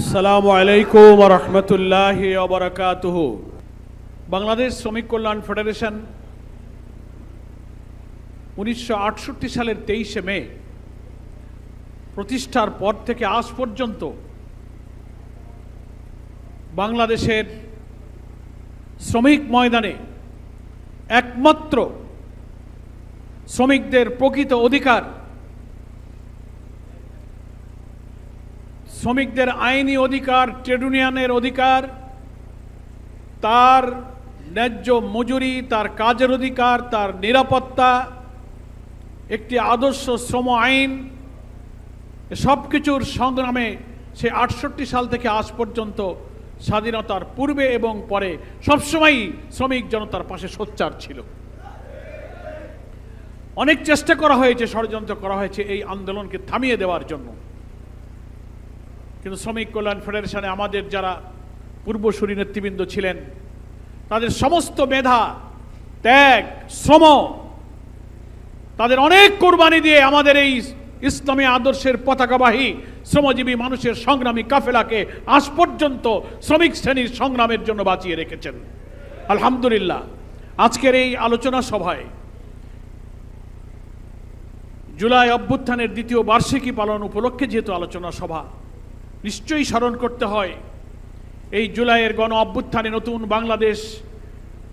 আসসালামু আলাইকুম ওয়া রাহমাতুল্লাহি ওয়া বারাকাতুহু। বাংলাদেশ শ্রমিক কল্যাণ ফেডারেশন 1968 সালের 23শে মে প্রতিষ্ঠার পর থেকে আজ পর্যন্ত বাংলাদেশের শ্রমিক ময়দানে একমাত্র শ্রমিকদের প্রকৃত অধিকার, শ্রমিকদের আইনি অধিকার, ট্রেড ইউনিয়নের অধিকার, তার ন্যায্য মজুরি, তার কাজের অধিকার, তার নিরাপত্তা, একটি আদর্শ শ্রম আইন, সব কিছুর সংগ্রামে সে 68 সাল থেকে আজ পর্যন্ত স্বাধীনতার পূর্বে এবং পরে সবসময়ই শ্রমিক জনতার পাশে সোচ্চার ছিল। অনেক চেষ্টা করা হয়েছে, ষড়যন্ত্র করা হয়েছে এই আন্দোলনকে থামিয়ে দেওয়ার জন্য, কিন্তু শ্রমিক কল্যাণ ফেডারেশনে আমাদের যারা পূর্বসূরি নেতৃবৃন্দ ছিলেন তাদের সমস্ত মেধা, ত্যাগ, শ্রম, তাদের অনেক কোরবানি দিয়ে আমাদের এই ইসলামী আদর্শের পতাকাবাহী শ্রমজীবী মানুষের সংগ্রামী কাফেলাকে আজ পর্যন্ত শ্রমিক শ্রেণীর সংগ্রামের জন্য বাঁচিয়ে রেখেছেন। আলহামদুলিল্লাহ। আজকের এই আলোচনা সভায় জুলাই অভ্যুত্থানের দ্বিতীয় বার্ষিকী পালন উপলক্ষে যেহেতু আলোচনা সভা, নিশ্চয়ই স্মরণ করতে হয় এই জুলাইয়ের গণ অভ্যুত্থানে নতুন বাংলাদেশ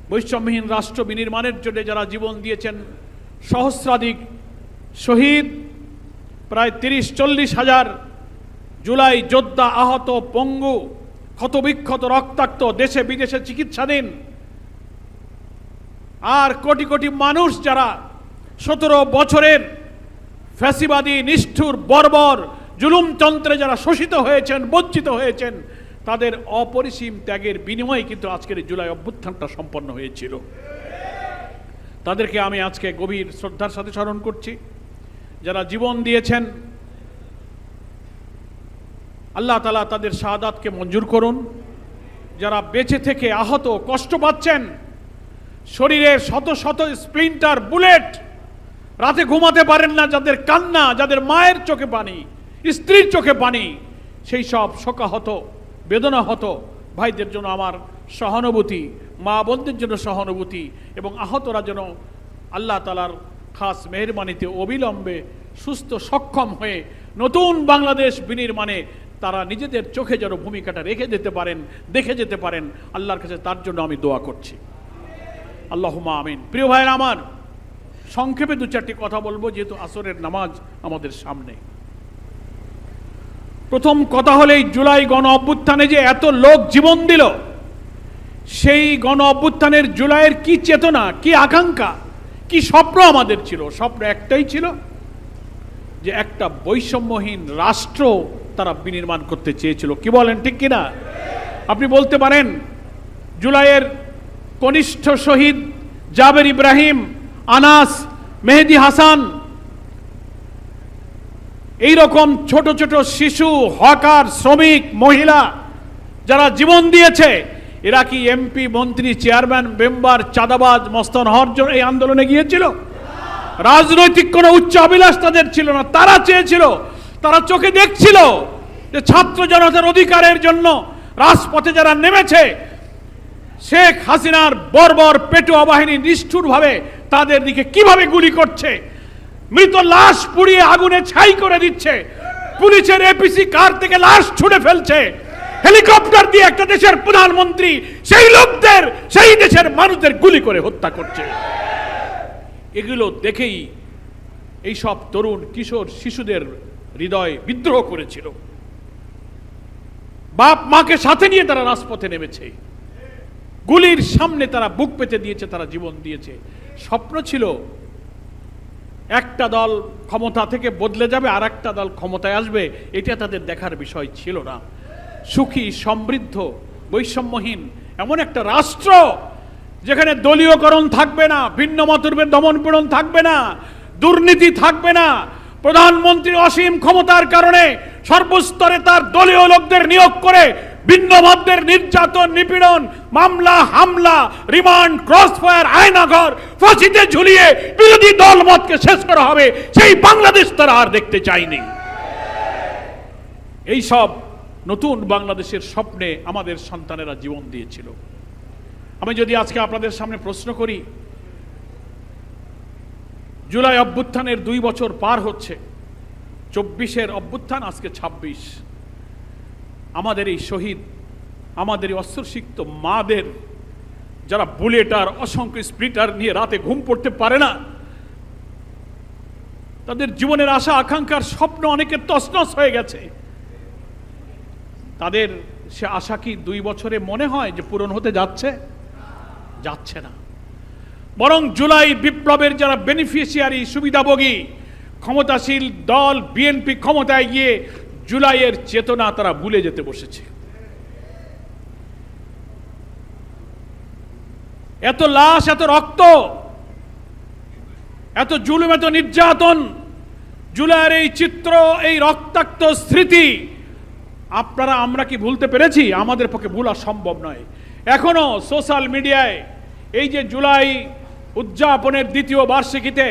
বৈষম্যহীন রাষ্ট্র বিনির্মাণের জন্য যারা জীবন দিয়েছেন, সহস্রাধিক শহীদ, প্রায় 30-40 হাজার জুলাই যোদ্ধা আহত, পঙ্গু, ক্ষতবিক্ষত, রক্তাক্ত, দেশে বিদেশে চিকিৎসাধীন, আর কোটি কোটি মানুষ যারা 17 বছরের ফ্যাসিবাদী, নিষ্ঠুর, বর্বর জুলুমতন্ত্রে যারা শোষিত হয়েছেন, বঞ্চিত হয়েছেন, তাদের অপরিসীম ত্যাগের বিনিময়ে কিন্তু আজকের জুলাই অভ্যুত্থানটা সম্পন্ন হয়েছিল। তাদেরকে আমি আজকে গভীর শ্রদ্ধার সাথে স্মরণ করছি। যারা জীবন দিয়েছেন, আল্লাহ তাআলা তাদের শাহাদাতকে মঞ্জুর করুন। যারা বেঁচে থেকে আহত, কষ্ট পাচ্ছেন, শরীরের শত শত স্প্লিন্টার, বুলেট, রাতে ঘুমাতে পারেন না, যাদের কান্না, যাদের মায়ের চোখে পানি, স্ত্রীর চোখে পানি, সেই সব শোকাহত, বেদনাহত ভাইদের জন্য আমার সহানুভূতি, মা বোনদের জন্য সহানুভূতি, এবং আহতরা যেন আল্লাহ তাআলার খাস মেহেরবানিতে অবিলম্বে সুস্থ সক্ষম হয়ে নতুন বাংলাদেশ বিনির্মাণে তারা নিজেদের চোখে যেন ভূমিকাটা রেখে যেতে পারেন, দেখে যেতে পারেন, আল্লাহর কাছে তার জন্য আমি দোয়া করছি। আল্লাহুম্মা আমিন। প্রিয় ভাইয়েরা আমার, সংক্ষেপে 2-4টি কথা বলবো যেহেতু আসরের নামাজ আমাদের সামনে। প্রথম কথা হলো এই জুলাই গণ অভ্যুত্থানে যে এত লোক জীবন দিল, সেই গণ অভ্যুত্থানের জুলাইয়ের কি চেতনা, কি আকাঙ্ক্ষা, কি স্বপ্ন আমাদের ছিল? স্বপ্ন একটাই ছিল যে একটা বৈষম্যহীন রাষ্ট্র তারা বিনির্মাণ করতে চেয়েছিল। কি বলেন, ঠিক কিনা? আপনি বলতে পারেন জুলাইয়ের কনিষ্ঠ শহীদ জাবের ইব্রাহিম, আনাস, মেহেদি হাসান, এই রকম ছোট ছোট শিশু, হকার, শ্রমিক, মহিলা যারা জীবন দিয়েছে, এরা কি এমপি, মন্ত্রী, চেয়ারম্যান, মেম্বার, চাঁদাবাজ, মস্তান হওয়ার জন্য এই আন্দোলনে গিয়েছিল? রাজনৈতিক কোনো উচ্চ অভিলাষ তাদের ছিল না। তারা চেয়েছিল, তারা চোখে দেখছিল যে ছাত্র জনতার অধিকারের জন্য রাজপথে যারা নেমেছে, শেখ হাসিনার বর্বর পেটুয়া বাহিনী নিষ্ঠুরভাবে তাদের দিকে কিভাবে গুলি করছে, মৃত লাশ পুড়িয়ে আগুনে ছাই করে দিচ্ছে, পুলিশের এপিসি কার থেকে লাশ ছুঁড়ে ফেলছে, হেলিকপ্টার দিয়ে একটা দেশের প্রধানমন্ত্রী সেই লোকদের, সেই দেশের মানুষদের গুলি করে হত্যা করছে। এগুলো দেখেই এই সব তরুণ, কিশোর, শিশুদের হৃদয় বিদ্রোহ করেছিল। বাপ মাকে সাথে নিয়ে তারা রাজপথে নেমেছে, গুলির সামনে তারা বুক পেতে দিয়েছে, তারা জীবন দিয়েছে। স্বপ্ন ছিল একটা দল ক্ষমতা থেকে বদলে যাবে, আর একটা দল ক্ষমতায় আসবে, এটা তাদের দেখার বিষয় ছিল না। সুখী, সমৃদ্ধ, বৈষম্যহীন এমন একটা রাষ্ট্র যেখানে দলীয়করণ থাকবে না, ভিন্ন মতভেদ, দমন পীড়ন থাকবে না, দুর্নীতি থাকবে না, প্রধানমন্ত্রীর অসীম ক্ষমতার কারণে সর্বস্তরে তার দলীয় লোকদের নিয়োগ করে ভিন্ন মতদের নির্যাতন, নিপীড়ন, মামলা, হামলা, রিমান্ড, ক্রসফায়ার, আয়নাঘর, ফাঁসিতে ঝুলিয়ে বিরোধী দল মতকে শেষ করা হবে, সেই বাংলাদেশ তারা আর দেখতে চায়নি। এই সব নতুন বাংলাদেশের স্বপ্নে আমাদের সন্তানেরা জীবন দিয়েছিল। আমি যদি আজকে আপনাদের সামনে প্রশ্ন করি, জুলাই অভ্যুত্থানের 2 বছর পার হচ্ছে, 24-এর অভ্যুত্থান, আজকে 26। আমাদের এই শহীদ, আমাদের এই অস্ত্রসিক্ত মাদের, যারা বুলেট আর অসংখ্য স্প্লিটার নিয়ে রাতে ঘুম পড়তে পারে না, তাদের জীবনের আশা আকাঙ্ক্ষার স্বপ্ন অনেকের তছনছ হয়ে গেছে, তাদের সে আশা কি 2 বছরে মনে হয় যে পূরণ হতে যাচ্ছে? যাচ্ছে না। বরং জুলাই বিপ্লবের যারা বেনিফিশিয়ারি, সুবিধাভোগী, ক্ষমতাশীল দল বিএনপি ক্ষমতায় গিয়ে জুলাইয়ের চেতনা তারা ভুলে যেতে বসেছে। এত লাশ, এত রক্ত, এত জুলুম, এত নির্যাতন, জুলাইয়ের এই চিত্র, এই রক্তাক্ত স্মৃতি আপনারা আমরা কি ভুলতে পেরেছি? আমাদের পক্ষে ভুলা সম্ভব নয়। এখনো সোশ্যাল মিডিয়ায় এই যে জুলাই উদযাপনের 2য় বার্ষিকীতে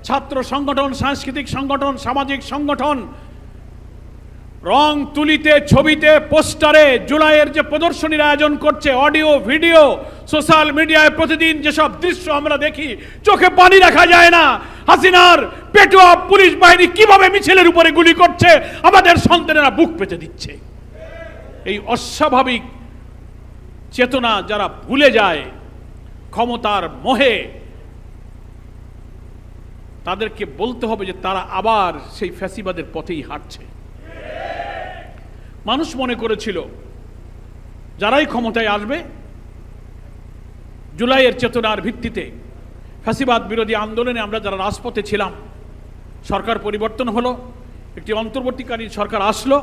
ছাত্র সংগঠন, সাংস্কৃতিক সংগঠন, সামাজিক সংগঠন রং তুলিতে, ছবিতে, পোস্টারে জুলাইয়ের যে প্রদর্শনীর আয়োজন করছে, অডিও ভিডিও, সোশ্যাল মিডিয়ায় প্রতিদিন যেসব দৃশ্য আমরা দেখি, চোখে পানি রাখা যায় না। হাসিনার পেটোয়া পুলিশ বাহিনী কিভাবে মিছিলের উপরে গুলি করছে, আমাদের সন্তানেরা বুক পেতে দিচ্ছে। এই অস্বাভাবিক চেতনা যারা ভুলে যায় ক্ষমতার মোহে, তাদেরকে বলতে হবে যে তারা আবার সেই ফ্যাসিবাদের পথেই হাঁটছে। মানুষ মনে করেছিল যারাই ক্ষমতায় আসবে জুলাইয়ের চেতনার ভিত্তিতে, ফ্যাসিবাদ বিরোধী আন্দোলনে আমরা যারা রাজপথে ছিলাম, সরকার পরিবর্তন হলো, একটি অন্তর্বর্তীকালীন সরকার আসলো,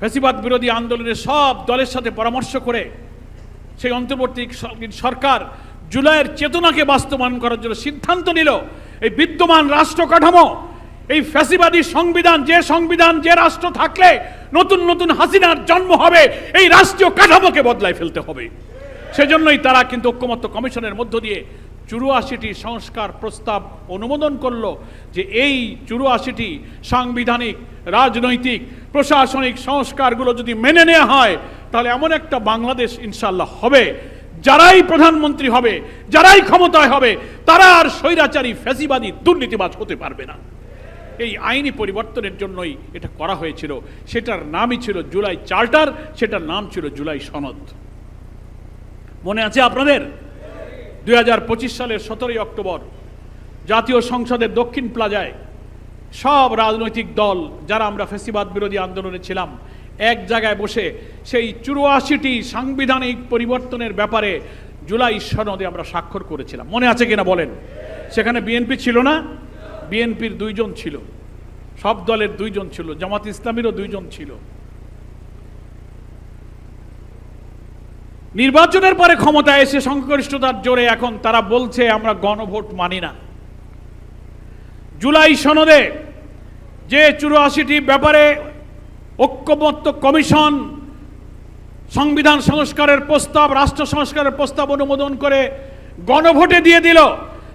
ফ্যাসিবাদ বিরোধী আন্দোলনে সব দলের সাথে পরামর্শ করে সেই অন্তর্বর্তীকালীন সরকার জুলাইয়ের চেতনাকে বাস্তবায়ন করার জন্য সিদ্ধান্ত নিল। এই বিদ্যমান রাষ্ট্র কাঠামো, এই ফ্যাসিবাদী সংবিধান, যে সংবিধান, যে রাষ্ট্র থাকলে নতুন নতুন হাসিনার জন্ম হবে, এই রাষ্ট্রীয় কাঠামোকে বদলায় ফেলতে হবে। সেজন্যই তারা কিন্তু ঐক্যমত্য কমিশনের মধ্য দিয়ে 84টি সংস্কার প্রস্তাব অনুমোদন করলো, যে এই 84টি সাংবিধানিক, রাজনৈতিক, প্রশাসনিক সংস্কারগুলো যদি মেনে নেওয়া হয়, তাহলে এমন একটা বাংলাদেশ ইনশাআল্লাহ হবে, যারাই প্রধানমন্ত্রী হবে, যারাই ক্ষমতায় হবে, তারা আর স্বৈরাচারী, ফ্যাসিবাদী, দুর্নীতিবাজ হতে পারবে না। এই আইনি পরিবর্তনের জন্যই এটা করা হয়েছিল। সেটার নামই ছিল জুলাই চার্টার, সেটার নাম ছিল জুলাই সনদ। মনে আছে আপনাদের? 2025 সালের 17 অক্টোবর জাতীয় সংসদের দক্ষিণ প্লাজায় সব রাজনৈতিক দল যারা আমরা ফ্যাসিবাদ বিরোধী আন্দোলনে ছিলাম, এক জায়গায় বসে সেই 84টি সাংবিধানিক পরিবর্তনের ব্যাপারে জুলাই সনদে আমরা স্বাক্ষর করেছিলাম। মনে আছে কিনা বলেন? সেখানে বিএনপি ছিল না, বিএনপির 2 জন ছিল, সব দলের 2 জন ছিল, জামাত ইসলামীরও 2 জন ছিল। নির্বাচনের পরে ক্ষমতায় এসে সংখ্যাগরিষ্ঠতার জোরে এখন তারা বলছে আমরা গণভোট মানি না। জুলাই সনদে যে 84টি ব্যাপারে ঐক্যমত্য কমিশন সংবিধান সংস্কারের প্রস্তাব, রাষ্ট্র সংস্কারের প্রস্তাব অনুমোদন করে গণভোটে দিয়ে দিল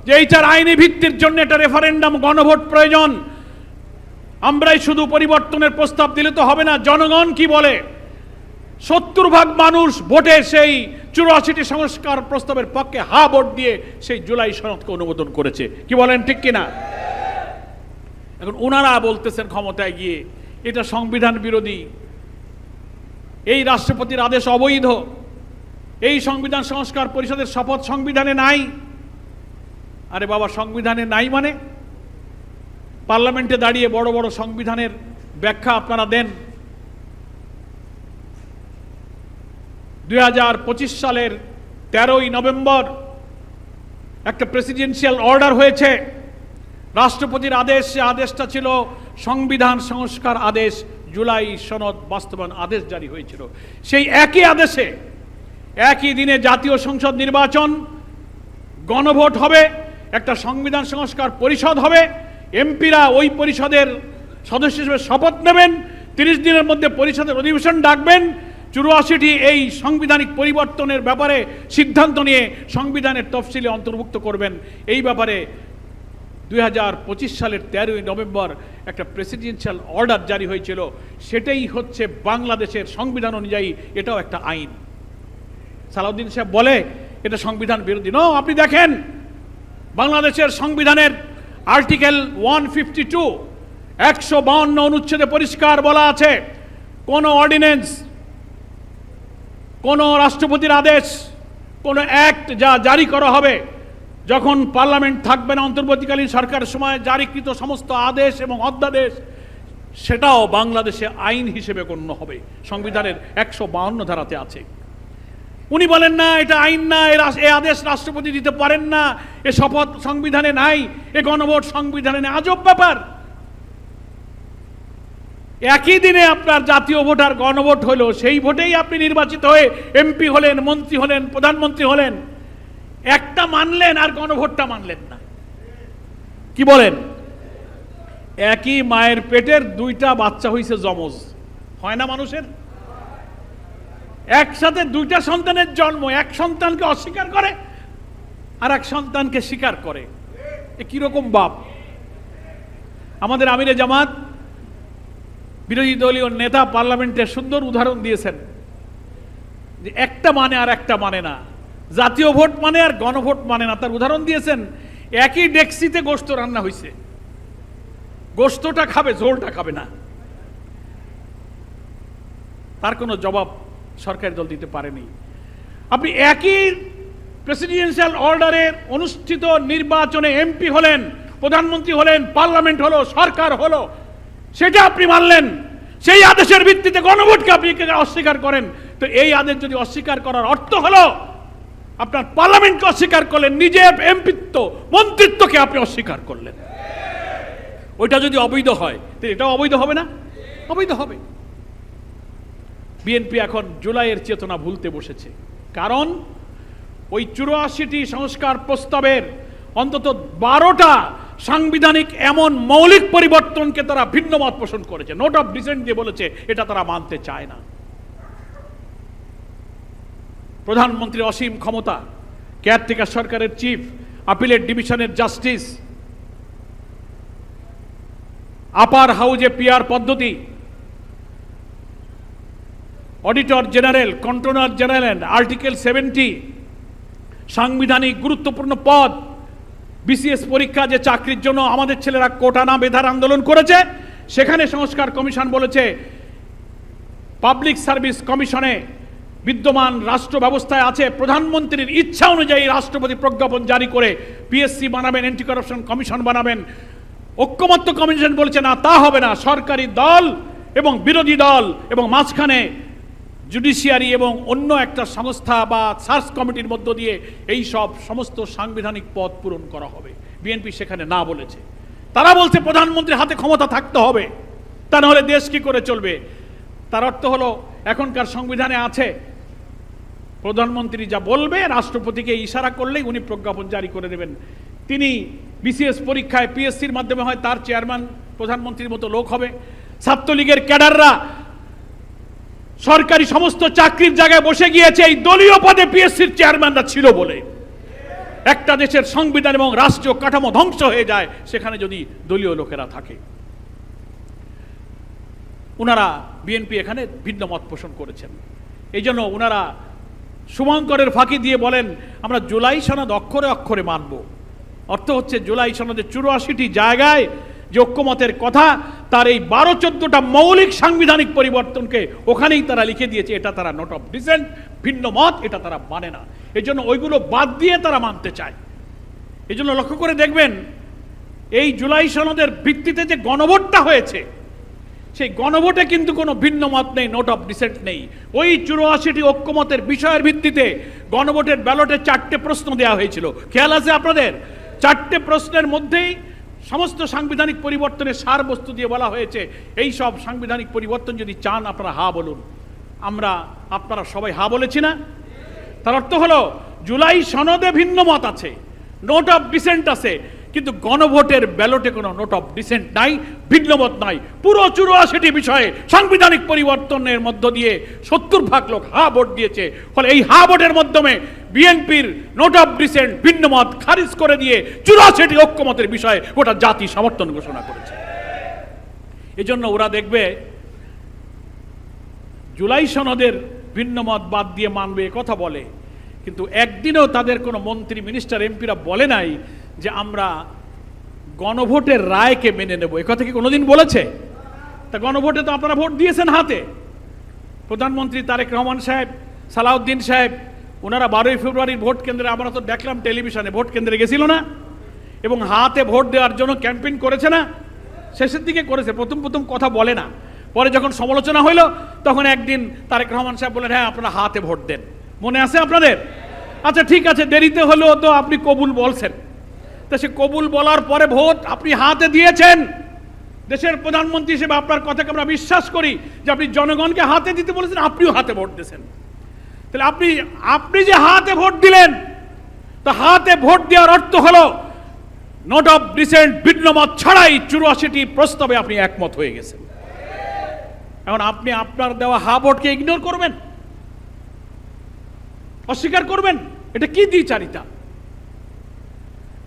যে এইটার আইনি ভিত্তির জন্য একটা রেফারেন্ডাম, গণভোট প্রয়োজন। আমরাই শুধু পরিবর্তনের প্রস্তাব দিলে তো হবে না, জনগণ কি বলে? 70% মানুষ ভোটে সেই 84টি সংস্কার প্রস্তাবের পক্ষে হা ভোট দিয়ে সেই জুলাই সনদকে অনুমোদন করেছে। কি বলেন, ঠিক কিনা? এখন ওনারা বলতেছেন ক্ষমতায় গিয়ে এটা সংবিধান বিরোধী, এই রাষ্ট্রপতির আদেশ অবৈধ, এই সংবিধান সংস্কার পরিষদের শপথ সংবিধানে নাই। আরে বাবা, সংবিধানে নাই মানে? পার্লামেন্টে দাঁড়িয়ে বড় বড় সংবিধানের ব্যাখ্যা আপনারা দেন। 2025 সালের 13ই নভেম্বর একটা প্রেসিডেন্সিয়াল অর্ডার হয়েছে, রাষ্ট্রপতির আদেশ। সে আদেশটা ছিল সংবিধান সংস্কার আদেশ, জুলাই সনদ বাস্তবায়ন আদেশ জারি হয়েছিল। সেই একই আদেশে একই দিনে জাতীয় সংসদ নির্বাচন, গণভোট হবে, একটা সংবিধান সংস্কার পরিষদ হবে, এমপিরা ওই পরিষদের সদস্য হিসেবে শপথ নেবেন, 30 দিনের মধ্যে পরিষদের অধিবেশন ডাকবেন, 84টি এই সাংবিধানিক পরিবর্তনের ব্যাপারে সিদ্ধান্ত নিয়ে সংবিধানের তফসিলে অন্তর্ভুক্ত করবেন। এই ব্যাপারে 2025 সালের 13ই নভেম্বর একটা প্রেসিডেন্সিয়াল অর্ডার জারি হয়েছিল, সেটাই হচ্ছে বাংলাদেশের সংবিধান অনুযায়ী এটাও একটা আইন। সালাউদ্দিন সাহেব বলে এটা সংবিধান বিরোধী। নো, আপনি দেখেন বাংলাদেশের সংবিধানের আর্টিকেল 152 152 অনুচ্ছেদে পরিষ্কার বলা আছে, কোন অর্ডিন্যান্স, কোন রাষ্ট্রপতির আদেশ, কোন অ্যাক্ট যা জারি করা হবে যখন পার্লামেন্ট থাকবে না অন্তর্বর্তীকালীন সরকারের সময় জারিকৃত সমস্ত আদেশ এবং অধ্যাদেশ সেটাও বাংলাদেশে আইন হিসেবে গণ্য হবে। সংবিধানের 152 ধারাতে আছে। উনি বলেন না এটা আইন না, এ আদেশ রাষ্ট্রপতি দিতে পারেন না, এ শপথ সংবিধানে নাই, এ গণভোট সংবিধানে নেই। আজব ব্যাপার। একই দিনে আপনার জাতীয় ভোট আর গণভোট হলো, সেই ভোটেই আপনি নির্বাচিত হয়ে এমপি হলেন, মন্ত্রী হলেন, প্রধানমন্ত্রী হলেন। একটা মানলেন আর গণভোটটা মানলেন না। কি বলেন? একই মায়ের পেটের দুইটা বাচ্চা হইছে জমজ, হয় না মানুষের? একসাথে দুইটা সন্তানের জন্ম, এক সন্তানকে অস্বীকার করে আর এক সন্তানকে স্বীকার করে। এ কিরকম বাপ? আমাদের আমিরে জামাত বিরোধী দলীয় নেতা পার্লামেন্টে সুন্দর উদাহরণ দিয়েছেন যে একটা মানে আর একটা মানে না, জাতীয় ভোট মানে আর গণভোট মানে না। তার উদাহরণ দিয়েছেন, একই ডেক্সিতে গোশত রান্না হয়েছে, গোশতটা খাবে, ঝোলটা খাবে না। তার কোনো জবাব সরকারি দল দিতে পারেনি। আপনি একই প্রেসিডেন্সিয়াল অর্ডারে অনুষ্ঠিত নির্বাচনে এমপি হলেন, প্রধানমন্ত্রী হলেন, পার্লামেন্ট হলো, সরকার হলো, সেটা আপনি মানলেন। সেই আদেশের ভিত্তিতে গণভোটকে আপনি অস্বীকার করেন। তো এই আদেশ যদি অস্বীকার করার অর্থ হলো আপনার পার্লামেন্টকে অস্বীকার করলেন, নিজের এমপিত্ব মন্ত্রিত্বকে আপনি অস্বীকার করলেন। ওইটা যদি অবৈধ হয় তো এটাও অবৈধ হবে না? অবৈধ হবে। বিএনপি এখন জুলাইয়ের চেতনা ভুলতে বসেছে, কারণ ওই 84টি সংস্কার প্রস্তাবের অন্তত 12টা সাংবিধানিক এমন মৌলিক পরিবর্তনকে তারা ভিন্ন মত পোষণ করেছে, নোট অফ ডিসেন্ট দিয়ে বলেছে এটা তারা মানতে চায় না। প্রধানমন্ত্রীর অসীম ক্ষমতা, কেয়ারটেকার সরকারের চিফ, আপিলেট ডিভিশনের জাস্টিস, আপার হাউজে পিআর পদ্ধতি, auditor general, controller general, article 70, সাংবিধানিক গুরুত্বপূর্ণ পদ, বিসিএস পরীক্ষা যে চাকরির জন্য আমাদের ছেলেরা কোটা না বেধার আন্দোলন করেছে, সেখানে সংস্কার কমিশন বলেছে পাবলিক সার্ভিস কমিশনে বিদ্যমান রাষ্ট্র ব্যবস্থায় আছে প্রধানমন্ত্রীর ইচ্ছা অনুযায়ী রাষ্ট্রপতি প্রজ্ঞাপন জারি করে পিএসসি বানাবেন, অ্যান্টি করাপশন কমিশন বানাবেন। ঐক্যমত্য কমিশন বলেছে না, তা হবে না, সরকারি দল এবং বিরোধী দল এবং মাঝখানে জুডিশিয়ারি এবং অন্য একটা সংস্থা বা সার্চ কমিটির মধ্য দিয়ে এই সব সমস্ত সাংবিধানিক পদ পূরণ করা হবে। বিএনপি সেখানে না বলেছে। তারা বলছে প্রধানমন্ত্রীর হাতে ক্ষমতা থাকতে হবে, তা নাহলে দেশ কি করে চলবে। তার অর্থ হলো এখনকার সংবিধানে আছে প্রধানমন্ত্রী যা বলবে রাষ্ট্রপতিকে ইশারা করলেই উনি প্রজ্ঞাপন জারি করে দেবেন। তিনি বিসিএস পরীক্ষায় পিএসসির মাধ্যমে হয় তার চেয়ারম্যান প্রধানমন্ত্রীর মতো লোক হবে। ছাত্রলীগের ক্যাডাররা সরকারি সমস্ত চাকরির জায়গায় বসে গিয়েছে এই দলীয় পদে পিএসসির চেয়ারম্যানরা ছিল বলে। একটা দেশের সংবিধান এবং রাষ্ট্রীয় কাঠামো ধ্বংস হয়ে যায় সেখানে যদি দলীয় লোকেরা থাকে। ওনারা বিএনপি এখানে ভিন্ন মত পোষণ করেছেন। এই জন্য ওনারা শুভঙ্করের ফাঁকি দিয়ে বলেন আমরা জুলাই সনদ অক্ষরে অক্ষরে মানব। অর্থ হচ্ছে জুলাই সনদের 84টি জায়গায় যে ঐক্যমতের কথা তার এই 12-14টা মৌলিক সাংবিধানিক পরিবর্তনকে ওখানেই তারা লিখে দিয়েছে। এটা তারা নোট অফ ডিসেন্ট, ভিন্ন মত, এটা তারা মানে না। এই জন্য ওইগুলো বাদ দিয়ে তারা মানতে চায়। এই জন্য লক্ষ্য করে দেখবেন এই জুলাই সনদের ভিত্তিতে যে গণভোটটা হয়েছে সেই গণভোটে কিন্তু কোনো ভিন্ন মত নেই, নোট অফ ডিসেন্ট নেই। ওই 84টি ঐক্যমতের বিষয়ের ভিত্তিতে গণভোটের ব্যালটে 4টে প্রশ্ন দেওয়া হয়েছিল। খেয়াল আছে আপনাদের? 4টে প্রশ্নের মধ্যেই সমস্ত সাংবিধানিক পরিবর্তনের সার বস্তু দিয়ে বলা হয়েছে এই সব সাংবিধানিক পরিবর্তন যদি চান আপনারা হা বলুন। আপনারা সবাই হা বলেছি না? তার অর্থ হলো জুলাই সনদে ভিন্ন মত আছে, নোট অফ ডিসেন্ট আছে, কিন্তু গণভোটের ব্যালটে কোনো নোট অফ ডিসেন্ট নাই, ভিন্ন মত নাই। পুরো 84টি বিষয়ে সাংবিধানিক পরিবর্তনের মধ্য দিয়ে 70 ভাগ লোক হা ভোট দিয়েছে। ফলে এই হা ভোটের মাধ্যমে বিএনপির নোট অফ ডিসেন্ট ভিন্নমত খারিজ করে দিয়ে 84টি ঐক্যমতের বিষয়ে গোটা জাতি সমর্থন ঘোষণা করেছে। এজন্য ওরা দেখবে জুলাই সনদের ভিন্নমত বাদ দিয়ে মানবে কথা বলে, কিন্তু একদিনও তাদের কোনো মন্ত্রী মিনিস্টার এমপিরা বলে নাই যে আমরা গণভোটের রায়কে মেনে নেব। এ কথা কি কোনোদিন বলেছে? তা গণভোটে তো আপনারা ভোট দিয়েছেন হাতে। প্রধানমন্ত্রী তারেক রহমান সাহেব, সালাউদ্দিন সাহেব, ওনারা 12ই ফেব্রুয়ারির ভোট কেন্দ্রে, আমরা তো দেখলাম টেলিভিশনে, ভোট কেন্দ্রে গেছিল না এবং হাতে ভোট দেওয়ার জন্য ক্যাম্পেইন করেছে না? শেষের দিকে করেছে, প্রথম প্রথম কথা বলে না, পরে যখন সমালোচনা হইল তখন একদিন তারেক রহমান সাহেব বলেন হ্যাঁ আপনারা হাতে ভোট দেন। মনে আছে আপনাদের? আচ্ছা ঠিক আছে, দেরিতে হলেও তো আপনি কবুল বলছেন। তা সে কবুল বলার পরে ভোট আপনি হাতে দিয়েছেন। দেশের প্রধানমন্ত্রী হিসেবে আপনার কথাকে আমরা বিশ্বাস করি যে আপনি জনগণকে হাতে দিতে বলেছেন, আপনিও হাতে ভোট দিয়েছেন। তাহলে আপনি যে হাতে ভোট দিলেন, তো হাতে ভোট দেওয়ার অর্থ হলো নোট অফ ডিসেন্ট ভিন্নমত ছাড়াই 84টি প্রস্তাবে আপনি একমত হয়ে গেছেন। এখন আপনি আপনার দেওয়া হা ভোটকে ইগনোর করবেন, অস্বীকার করবেন? এটা কি দ্বিচারিতা?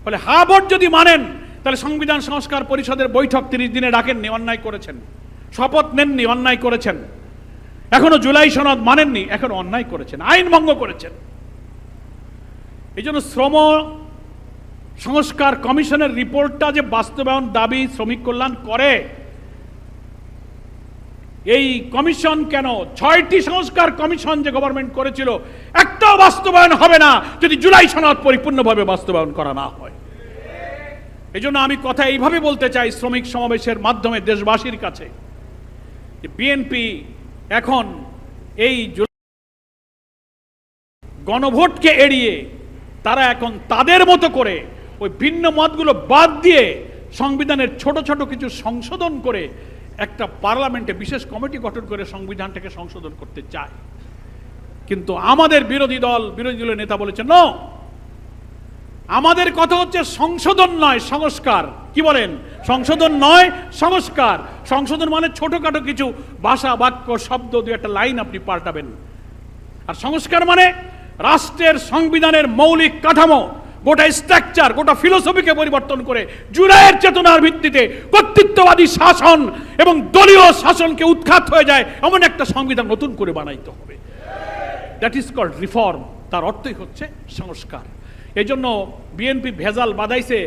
বলে হা ভোট যদি মানেন তাহলে সংবিধান সংস্কার পরিষদের বৈঠক 30 দিনে ডাকেননি, অন্যায় করেছেন। শপথ নেননি, অন্যায় করেছেন। এখনো জুলাই সনদ মানেননি, এখন অন্যায় করেছেন, আইন ভঙ্গ করেছেন। এই জন্য শ্রম সংস্কার কমিশনের রিপোর্টটা যে বাস্তবায়ন দাবি শ্রমিক কল্যাণ করে, এই কমিশন কেন 6টি সংস্কার কমিশন যে গভর্নমেন্ট করেছিল একটাও বাস্তবায়ন হবে না যদি জুলাই সনদ পরিপূর্ণভাবে বাস্তবায়ন করা না হয়। এই জন্য আমি কথা এইভাবে বলতে চাই শ্রমিক সমাবেশের মাধ্যমে দেশবাসীর কাছে, যে বিএনপি এখন এই গণভোটকে এড়িয়ে তারা এখন তাদের মতো করে ওই ভিন্ন মতগুলো বাদ দিয়ে সংবিধানের ছোট ছোট কিছু সংশোধন করে একটা পার্লামেন্টে বিশেষ কমিটি গঠন করে সংবিধানটাকে সংশোধন করতে চায়। কিন্তু আমাদের বিরোধী দলের নেতা বলেছেন নো, আমাদের কথা হচ্ছে সংশোধন নয় সংস্কার। কি বলেন? সংশোধন নয় সংস্কার। সংশোধন মানে ছোটখাটো কিছু ভাষা, বাক্য, শব্দ, দু একটা লাইন আপনি পাল্টাবেন। আর সংস্কার মানে রাষ্ট্রের সংবিধানের মৌলিক কাঠামো, গোটা স্ট্রাকচার, গোটা ফিলোসফিকে পরিবর্তন করে জুলাইয়ের চেতনার ভিত্তিতে কর্তৃত্ববাদী শাসন এবং দলীয় শাসনকে উৎখাত হয়ে যায় এমন একটা সংবিধান নতুন করে বানাইতে হবে। That is called reform. তার অর্থই হচ্ছে সংস্কার। এই জন্য বিএনপি ভেজাল বাঁধাইছে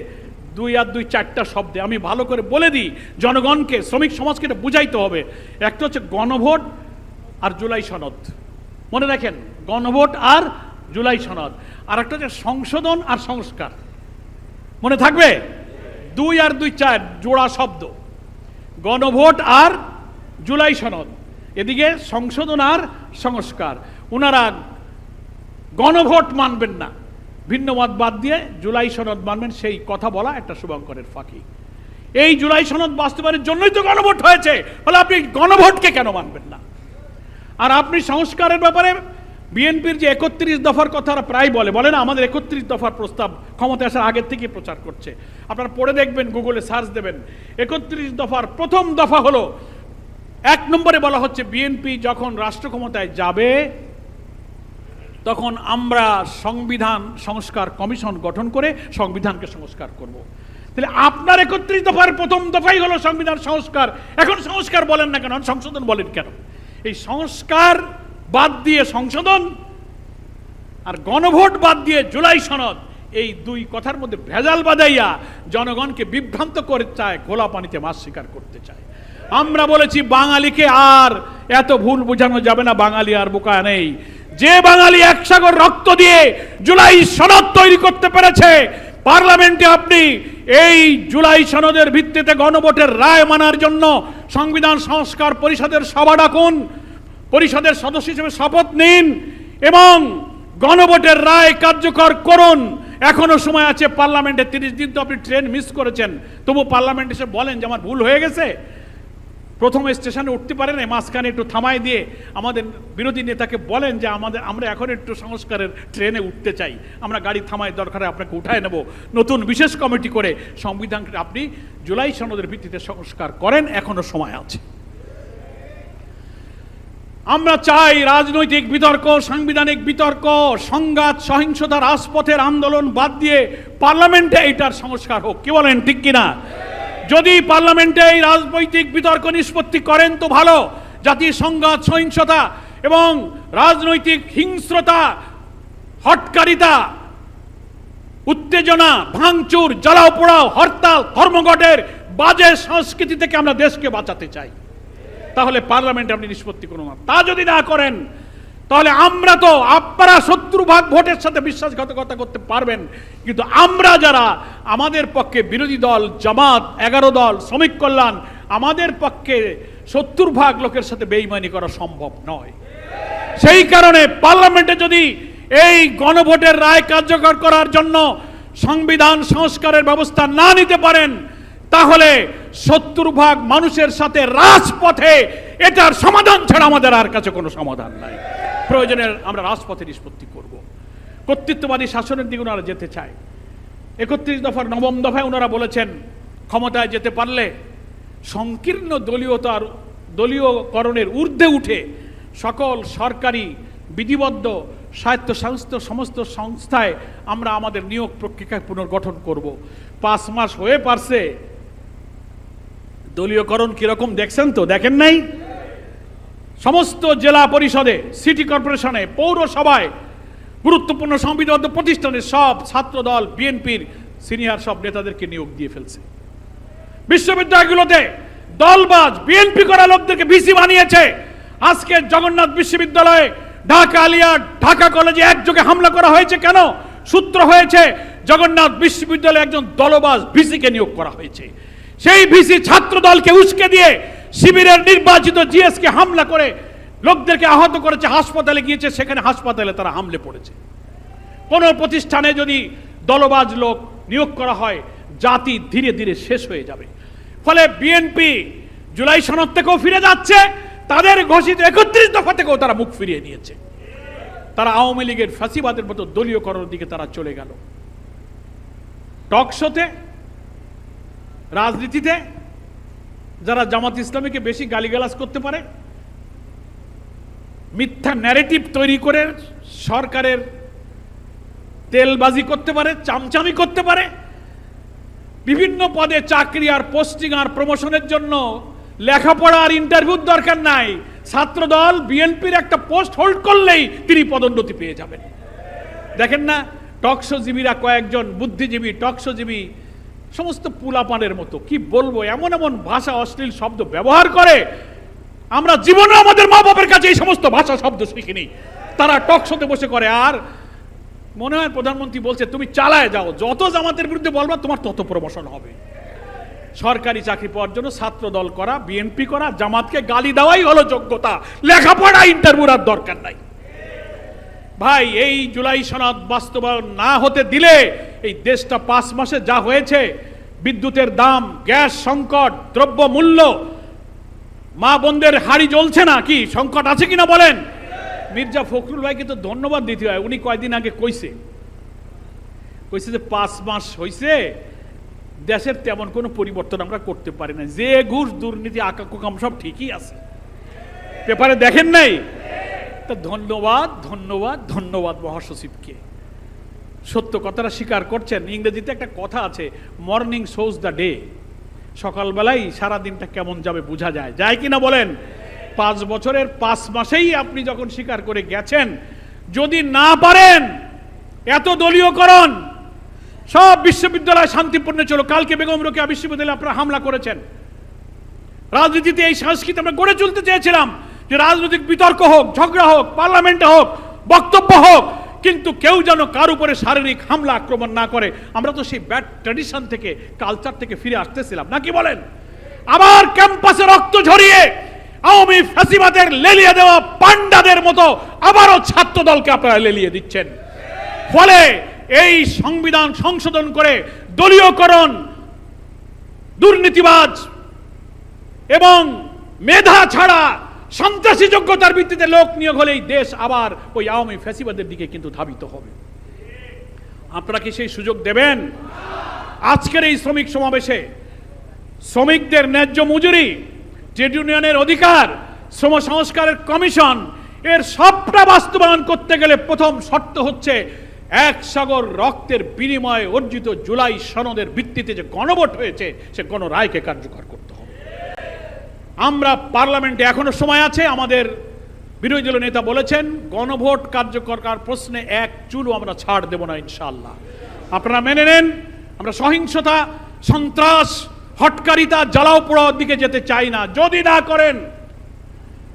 2-4টা শব্দে। আমি ভালো করে বলে দিই জনগণকে, শ্রমিক সমাজকে এটা বুঝাইতে হবে। একটা হচ্ছে গণভোট আর জুলাই সনদ, মনে রাখেন, গণভোট আর জুলাই সনদ। আর একটা হচ্ছে সংশোধন আর সংস্কার, মনে থাকবে? 2 আর 2 4 জোড়া শব্দ, গণভোট আর জুলাই সনদ, এদিকে সংশোধন আর সংস্কার। ওনারা গণভোট মানবেন না, ভিন্ন মত বাদ দিয়ে জুলাই সনদ মানবেন, সেই কথা বলা একটা শুভঙ্করের ফাঁকি। এই জুলাই সনদ বাস্তবায়নের জন্যই তো গণভোট হয়েছে, ফলে আপনি গণভোটকে কেন মানবেন না? আর আপনি সংস্কারের ব্যাপারে বিএনপির যে 31 দফার কথা প্রায় বলে না, আমাদের 31 দফার প্রস্তাব ক্ষমতা আসার আগের থেকে প্রচার করছে। আপনারা পড়ে দেখবেন, গুগলে সার্চ দেবেন। 31 দফার প্রথম দফা হলো, 1 নম্বরে বলা হচ্ছে বিএনপি যখন রাষ্ট্র ক্ষমতায় যাবে তখন আমরা সংবিধান সংস্কার কমিশন গঠন করে সংবিধানকে সংস্কার করব। তাহলে আপনার 31 দফার প্রথম দফাই হলো সংবিধান সংস্কার। এখন সংস্কার বলেন না কেন, সংশোধন বলেন কেন? এই সংস্কার বাদ দিয়ে সংশোধন আর গণভোট বাদ দিয়ে জুলাই সনদ, এই দুই কথার মধ্যে ভেজাল বাঁধাইয়া জনগণকে বিভ্রান্ত করে চায়, ঘোলা পানিতে মাছ শিকার করতে চায়। আমরা বলেছি বাঙালিকে আর এত ভুল বোঝানো যাবে না, বাঙালি আর বোকা নেই। যে বাঙালি 1 সাগর রক্ত দিয়ে জুলাই সনদ তৈরি করতে পেরেছে, পার্লামেন্টে আপনি এই জুলাই সনদের ভিত্তিতে গণভোটের রায় মানার জন্য সংবিধান সংস্কার পরিষদের সভা ডাকুন, পরিষদের সদস্য হিসেবে শপথ নিন এবং গণভোটের রায় কার্যকর করুন। এখনো সময় আছে, পার্লামেন্টে 30 দিন তো আপনি ট্রেন মিস করেছেন, তবু পার্লামেন্ট এসে বলেন যে আমার ভুল হয়ে গেছে। প্রথম স্টেশনে উঠতে পারেন, মাঝখানে একটু থামাই দিয়ে আমাদের বিরোধী নেতাকে বলেন যে আমরা এখন একটু সংস্কারের ট্রেনে উঠতে চাই, আমরা গাড়ি থামাই, দরকারে আপনাকে উঠায় নেব। নতুন বিশেষ কমিটি করে সংবিধানকে আপনি জুলাই সনদের ভিত্তিতে সংস্কার করেন, এখনো সময় আছে। আমরা চাই রাজনৈতিক বিতর্ক, সাংবিধানিক বিতর্ক, সংঘাত, সহিংসতা, রাজপথের আন্দোলন বাদ দিয়ে পার্লামেন্টে এটার সংস্কার হোক। কি বলেন, ঠিক কিনা? যদি পার্লামেন্টে এই রাজনৈতিক বিতর্ক নিষ্পত্তি করেন তো ভালো। জাতির সংঘাত, সহিংসতা এবং রাজনৈতিক হিংস্রতা, হটকারিতা, উত্তেজনা, ভাঙচুর, জ্বালাও পোড়াও, হরতাল, ধর্মঘটের বাজে সংস্কৃতি থেকে আমরা দেশকে বাঁচাতে চাই। তাহলে পার্লামেন্টে আপনি নিষ্পত্তি করুন। তা যদি না করেন তাহলে আমরা তো, আপনারা 70% ভোটের সাথে বিশ্বাসঘাতকতা করতে পারবেন, কিন্তু আমরা যারা আমাদের পক্ষে বিরোধী দল, জামাত, 11 দল, শ্রমিক কল্যাণ, আমাদের পক্ষে 70% লোকের সাথে বেইমানি করা সম্ভব নয়। সেই কারণে পার্লামেন্টে যদি এই গণভোটের রায় কার্যকর করার জন্য সংবিধান সংস্কারের ব্যবস্থা না নিতে পারেন, তাহলে 70% মানুষের সাথে রাজপথে এটার সমাধান ছাড়া আমাদের আর কাছে কোনো সমাধান নাই। প্রয়োজনে আমরা রাজপথে নিষ্পত্তি করব। কর্তৃত্ববাদী শাসনের দিকে ওনারা যেতে চায়। 31 দফার 9ম দফায় ওনারা বলেছেন, ক্ষমতায় যেতে পারলে সংকীর্ণ দলীয়তার, দলীয়করণের ঊর্ধ্বে উঠে সকল সরকারি, বিধিবদ্ধ, স্বায়ত্তশাসিত সমস্ত সংস্থায় আমরা আমাদের নিয়োগ প্রক্রিয়া পুনর্গঠন করব। 5 মাস হয়ে পারছে, দলীয়করণ কিরকম দেখছেন তো? দেখেন নাই? সমস্ত জেলা পরিষদে, সিটি কর্পোরেশনে, পৌরসভায়, গুরুত্বপূর্ণ সংবিধিবদ্ধ প্রতিষ্ঠানে সব ছাত্রদল, বিএনপির সিনিয়র সব নেতাদেরকে নিয়োগ দিয়ে ফেলছে। বিশ্ববিদ্যালয়গুলোতে দলবাজ বিএনপি করা লোকদেরকে ভিসি বানিয়েছে। আজকে জগন্নাথ বিশ্ববিদ্যালয়ে, ঢাকা আলিয়া, ঢাকা কলেজে একযোগে হামলা করা হয়েছে কেন? সূত্র হয়েছে জগন্নাথ বিশ্ববিদ্যালয়ে একজন দলবাজ ভিসিকে নিয়োগ করা হয়েছে। সেই ভিসি ছাত্র দলকে উস্কে দিয়ে শিবিরের নির্বাচিত জিএসকে হামলা করে লোকদেরকে আহত করেছে, হাসপাতালে গিয়েছে, সেখানে হাসপাতালে তারা হামলে পড়েছে। কোন প্রতিষ্ঠানে যদি দলবাজ লোক নিয়োগ করা হয়, জাতি ধীরে ধীরে শেষ হয়ে যাবে। ফলে বিএনপি জুলাই সনদ থেকেও ফিরে যাচ্ছে, তাদের ঘোষিত 31 দফা থেকেও তারা মুখ ফিরিয়ে নিয়েছে। তারা আওয়ামী লীগের ফাঁসিবাদের মতো দলীয়করণের দিকে তারা চলে গেল। টকশোতে, রাজনীতিতে যারা জামাত ইসলামীকে বেশি গালিগালাজ করতে পারে, মিথ্যা ন্যারেটিভ তৈরি করে সরকারের তেলবাজি করতে পারে, চামচামি করতে পারে, বিভিন্ন পদে চাকরি আর পোস্টিং আর প্রমোশনের জন্য লেখাপড়া আর ইন্টারভিউর দরকার নাই। ছাত্রদল, বিএনপির একটা পোস্ট হোল্ড করলেই তিনি পদোন্নতি পেয়ে যাবেন। দেখেন না, টকশোজীবীরা, কয়েকজন বুদ্ধিজীবী, টকশোজীবী সমস্ত পুলাপানের মতো, কি বলবো, এমন এমন ভাষা, অশ্লীল শব্দ ব্যবহার করে। আমরা জীবনে আমাদের মা বাবার কাছে এই সমস্ত ভাষা শব্দ শিখিনি, তারা টকশোতে বসে করে। আর মনে হয় প্রধানমন্ত্রী বলছে, তুমি চালায় যাও, যত জামাতের বিরুদ্ধে বলবা তোমার তত প্রমোশন হবে। সরকারি চাকরি পাওয়ার জন্য ছাত্র দল করা, বিএনপি করা, জামাতকে গালি দেওয়াই হলো যোগ্যতা, লেখাপড়া, ইন্টারভিউর আর দরকার নাই। ভাই, এই জুলাই সনদ বাস্তবায়ন না হতে দিলে এই দেশটা 5 মাসে যা হয়েছে, বিদ্যুতের দাম, গ্যাস সংকট, দ্রব্য মূল্য, মা বোনদের হাড়ি জ্বলছে না, কি সংকট আছে কিনা বলেন? মির্জা ফখরুল ভাইকে তো ধন্যবাদ দিতে হয়। উনি কয়েকদিন আগে কইছে যে 5 মাস হয়েছে, দেশের তেমন কোনো পরিবর্তন আমরা করতে পারি না, যে ঘুষ, দুর্নীতি, আকাম সব ঠিকই আছে। পেপারে দেখেন নাই? তা ধন্যবাদ, ধন্যবাদ, ধন্যবাদ মহাসচিবকে। সত্য কথাটা স্বীকার করছেন। ইংরেজিতে একটা কথা আছে, মর্নিং শোজ দ্য ডে। সকালবেলায় সারা দিনটা কেমন যাবে বোঝা যায়, যায় কিনা বলেন? 5 বছরের 5 মাসেই আপনি যখন স্বীকার করে গেছেন, যদি না পারেন, এত দলীয়করণ, সব বিশ্ববিদ্যালয় শান্তিপূর্ণ ছিল। কালকে বেগম রোকেয়া বিশ্ববিদ্যালয়ে আপনারা হামলা করেছেন। রাজনীতিতে এই সংস্কৃতি আমরা গড়ে তুলতে চেয়েছিলাম যে রাজনৈতিক বিতর্ক হোক, ঝগড়া হোক, পার্লামেন্টে হোক, বক্তব্য হোক, কিন্তু কেউ যেন কার উপরে শারীরিক হামলা, আক্রমণ না করে। আমরা তো সেই ব্যাড ট্র্যাডিশন থেকে, কালচার থেকে ফিরে আসতেছিলাম, নাকি বলেন? আবার ক্যাম্পাসে রক্ত ঝরিয়ে আওয়ামী ফ্যাসিবাদের লেলিয়ে দেওয়া পান্ডাদের মতো আবারও ছাত্র দলকে আপনারা লেলিয়ে দিচ্ছেন। ফলে এই সংবিধান সংশোধন করে দলীয়করণ, দুর্নীতিবাজ এবং মেধা ছাড়া সন্ত্রাসী যোগ্যতার ভিত্তিতে লোক নিয়োগ হলেই দেশ আবার ওই আওয়ামী ফ্যাসিবাদের দিকে কিন্তু ধাবিত হবে। আপনারা কি সেই সুযোগ দেবেন? আজকের এই শ্রমিক সমাবেশে শ্রমিকদের ন্যায্য মজুরি, ট্রেড ইউনিয়নের অধিকার, শ্রম সংস্কারের কমিশন, এর সবটা বাস্তবায়ন করতে গেলে প্রথম শর্ত হচ্ছে এক সাগর রক্তের বিনিময়ে অর্জিত জুলাই সনদের ভিত্তিতে যে গণভোট হয়েছে সে গণরায়কে কার্যকর করতে হবে। আমরা পার্লামেন্টে এখনো সময় আছে। আমাদের বিরোধী দলীয় নেতা বলেছেন গণভোট কার্যকর করার প্রশ্নে এক চুলও আমরা ছাড় দেব না ইনশাআল্লাহ। আপনারা মেনে নেন, আমরা সহিংসতা, সন্ত্রাস, হটকারিতা, জ্বালাও পোড়াওয়ার দিকে যেতে চাই না। যদি না করেন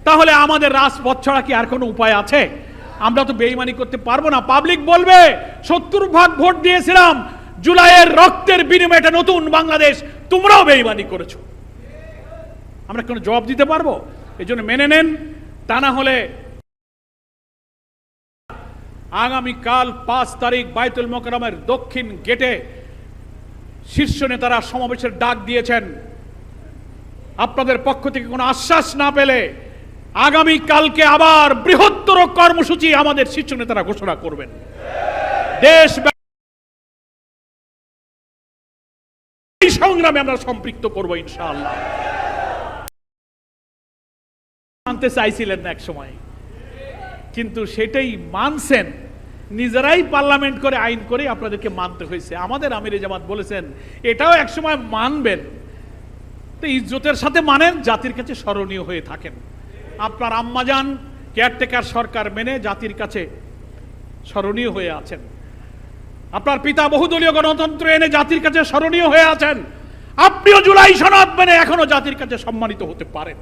তাহলে আমাদের রাজপথ ছাড়া কি আর কোনো উপায় আছে? আমরা তো বেইমানি করতে পারবো না। পাবলিক বলবে 70% ভোট দিয়েছিলাম জুলাইয়ের রক্তের বিনিময়ে একটা নতুন বাংলাদেশ, তোমরাও বেইমানি করেছো। আমরা কোনো জবাব দিতে পারবো? এই জন্য মেনে নেন, তা না হলে আগামীকাল 5 তারিখ বাইতুল মোকাররমের দক্ষিণ গেটে শীর্ষ নেতারা সমাবেশের ডাক দিয়েছেন। আপনাদের পক্ষ থেকে কোনো আশ্বাস না পেলে আগামীকালকে আবার বৃহত্তর কর্মসূচি আমাদের শীর্ষ নেতারা ঘোষণা করবেন। দেশ সংগ্রামে আমরা সম্পৃক্ত করব ইনশাআল্লাহ। মানতে চাইছিলেন না এক সময়, কিন্তু সেটাই মানছেন, নিজেরাই পার্লামেন্ট করে আইন করে আপনাদেরকে মানতে হয়েছে। আমাদের আমিরে জামাত বলেছেন এটাও এক সময় মানবেন, তো ইজ্জতের সাথে মানেন, জাতির কাছে স্মরণীয় হয়ে থাকেন। আপনার আম্মাজান কেয়ারটেকার সরকার মেনে জাতির কাছে স্মরণীয় হয়ে আছেন। আপনার পিতা বহুদলীয় গণতন্ত্র এনে জাতির কাছে স্মরণীয় হয়ে আছেন। আপনিও জুলাই সনদ মেনে এখনো জাতির কাছে সম্মানিত হতে পারেন,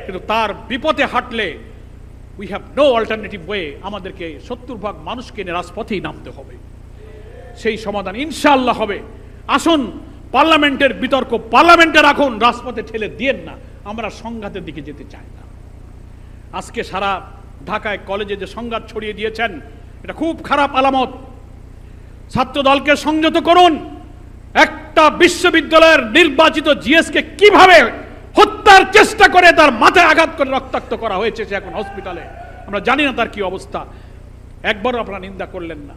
কিন্তু তার বিপথে হাঁটলে we have no alternative way. আমাদেরকে 70% মানুষকে নিয়ে রাজপথেই নামতে হবে। সেই সমাধান ইনশাআল্লাহ হবে। আসুন, পার্লামেন্টের বিতর্ক পার্লামেন্টে রাখুন, রাজপথে ঠেলে দিয়েন না। আমরা সংঘাতের দিকে যেতে চাই না। আজকে সারা ঢাকায় কলেজে যে সংঘাত ছড়িয়ে দিয়েছেন, এটা খুব খারাপ আলামত। ছাত্র দলকে সংযত করুন। একটা বিশ্ববিদ্যালয়ের নির্বাচিত জিএসকে কিভাবে হত্যার চেষ্টা করে তার মাথায় আঘাত করে রক্তাক্ত করা হয়েছে, সে এখন হসপিটালে। আমরা জানি না তার কি অবস্থা। একবারও আপনারা নিন্দা করলেন না।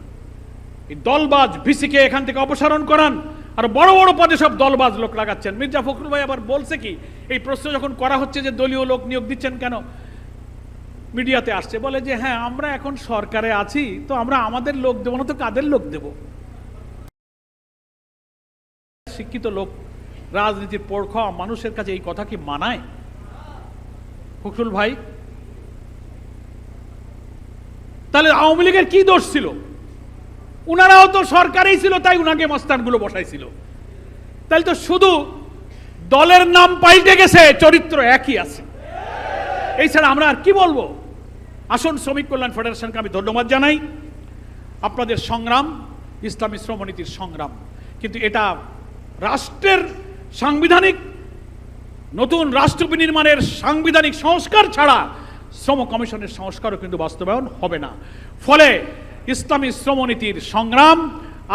এই দলবাজ ভিসিকে এখান থেকে অপসারণ করান। আর বড় বড় পদে সব দলবাজ লোক লাগাচ্ছেন। মির্জা ফখরুল ভাই আবার বলছে কি, এই প্রশ্ন যখন করা হচ্ছে যে দলীয় লোক নিয়োগ দিচ্ছেন কেন, মিডিয়াতে আসছে, বলে যে হ্যাঁ আমরা এখন সরকারে আছি, তো আমরা আমাদের লোক দেবো না তো কাদের লোক দেব? শিক্ষিত লোক, রাজনীতির পড় খাওয়া মানুষের কাছে এই কথা কি মানায়? ফখরুল ভাই, তাহলে আওয়ামী লীগের কি দোষ ছিল? উনারাও তো সরকারেই ছিল, তাই উনাকে মস্তানগুলো বসাইছিল। তাহলে তো শুধু দলের নাম পাল্টে গেছে, চরিত্র একই আছে। এই ছাড়া আমরা আর কি বলবো? আসুন, শ্রমিক কল্যাণ ফেডারেশনকে আমি ধন্যবাদ জানাই। আপনাদের সংগ্রাম ইসলামী শ্রমনীতির সংগ্রাম, কিন্তু এটা রাষ্ট্রের সাংবিধানিক নতুন রাষ্ট্র বিনির্মাণের সাংবিধানিক সংস্কার ছাড়া শ্রম কমিশনের সংস্কারও কিন্তু বাস্তবায়ন হবে না। ফলে ইসলামী শ্রমনীতির সংগ্রাম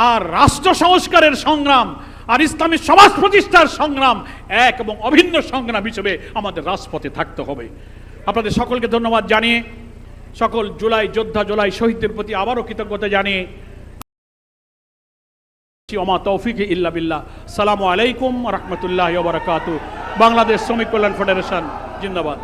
আর রাষ্ট্র সংস্কারের সংগ্রাম আর ইসলামী সমাজ প্রতিষ্ঠার সংগ্রাম এক এবং অভিন্ন সংগ্রাম হিসেবে আমাদের রাজপথে থাকতে হবে। আপনাদের সকলকে ধন্যবাদ জানিয়ে, সকল জুলাই যোদ্ধা, জুলাই শহীদদের প্রতি আবারও কৃতজ্ঞতা জানিয়ে, ওমা তৌফিক ইল্লা বিল্লাহ। সালামু আলাইকুম রহমতুল্লাহ ওয়া বারাকাতুহু। বাংলাদেশ শ্রমিক কল্যাণ ফেডারেশন জিন্দাবাদ।